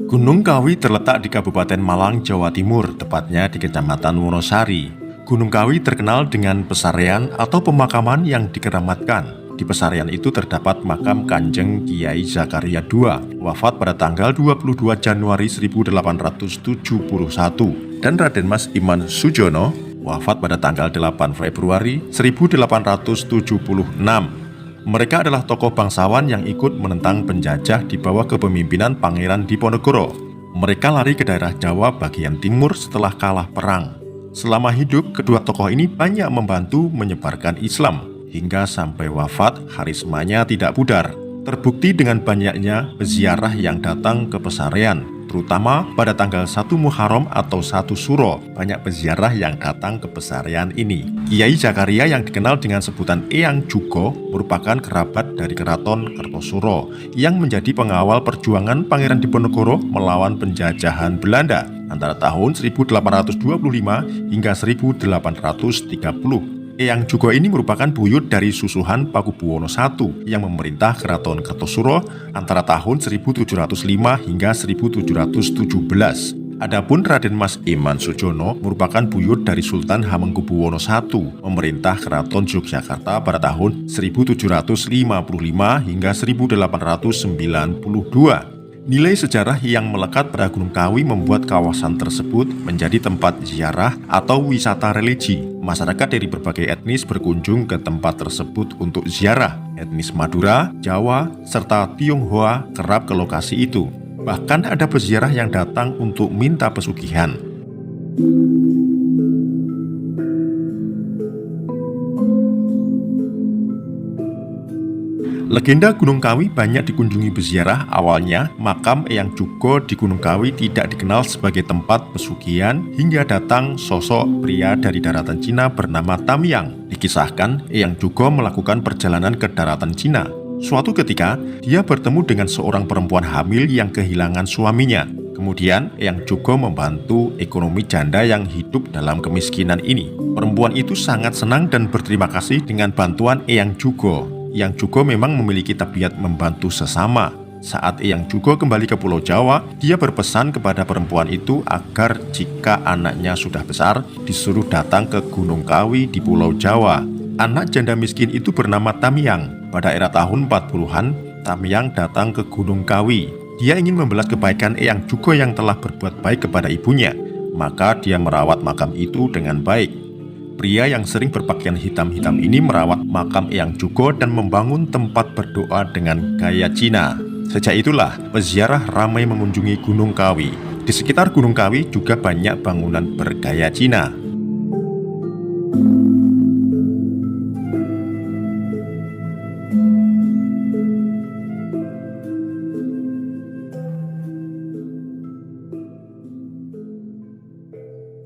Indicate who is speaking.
Speaker 1: Gunung Kawi terletak di Kabupaten Malang, Jawa Timur, tepatnya di Kecamatan Wonosari. Gunung Kawi terkenal dengan pesarean atau pemakaman yang dikeramatkan. Di pesarean itu terdapat makam Kanjeng Kiai Zakaria II, wafat pada tanggal 22 Januari 1871, dan Raden Mas Iman Sujono, wafat pada tanggal 8 Februari 1876. Mereka adalah tokoh bangsawan yang ikut menentang penjajah di bawah kepemimpinan Pangeran Diponegoro. Mereka lari ke daerah Jawa bagian timur setelah kalah perang. Selama hidup, kedua tokoh ini banyak membantu menyebarkan Islam. Hingga sampai wafat, harismanya tidak pudar. Terbukti dengan banyaknya peziarah yang datang ke pesarean, terutama pada tanggal 1 Muharram atau 1 Suro. Banyak peziarah yang datang ke pesarean ini. Kiai Zakaria yang dikenal dengan sebutan Eyang Jugo merupakan kerabat dari Keraton Kertosuro yang menjadi pengawal perjuangan Pangeran Diponegoro melawan penjajahan Belanda antara tahun 1825 hingga 1830. Eyang Jugo ini merupakan buyut dari Susuhan Pakubuwono I yang memerintah Keraton Kertosuro antara tahun 1705 hingga 1717. Adapun Raden Mas Iman Sujono merupakan buyut dari Sultan Hamengkubuwono I, memerintah Keraton Yogyakarta pada tahun 1755 hingga 1892. Nilai sejarah yang melekat pada Gunung Kawi membuat kawasan tersebut menjadi tempat ziarah atau wisata religi. Masyarakat dari berbagai etnis berkunjung ke tempat tersebut untuk ziarah. Etnis Madura, Jawa, serta Tionghoa kerap ke lokasi itu. Bahkan ada peziarah yang datang untuk minta pesugihan. Legenda Gunung Kawi banyak dikunjungi peziarah. Awalnya, makam Eyang Jugo di Gunung Kawi tidak dikenal sebagai tempat pesugihan hingga datang sosok pria dari daratan Cina bernama Tamyang. Dikisahkan, Eyang Jugo melakukan perjalanan ke daratan Cina. Suatu ketika, dia bertemu dengan seorang perempuan hamil yang kehilangan suaminya. Kemudian, Eyang Jugo membantu ekonomi janda yang hidup dalam kemiskinan ini. Perempuan itu sangat senang dan berterima kasih dengan bantuan Eyang Jugo. Eyang Jugo memang memiliki tabiat membantu sesama. Saat Eyang Jugo kembali ke Pulau Jawa, dia berpesan kepada perempuan itu agar jika anaknya sudah besar, disuruh datang ke Gunung Kawi di Pulau Jawa. Anak janda miskin itu bernama Tamyang. Pada era tahun 40-an, Tamyang datang ke Gunung Kawi. Dia ingin membalas kebaikan Eyang Jugo yang telah berbuat baik kepada ibunya. Maka dia merawat makam itu dengan baik. Pria yang sering berpakaian hitam-hitam ini merawat makam Eyang Jugo dan membangun tempat berdoa dengan gaya Cina. Sejak itulah, peziarah ramai mengunjungi Gunung Kawi. Di sekitar Gunung Kawi juga banyak bangunan bergaya Cina.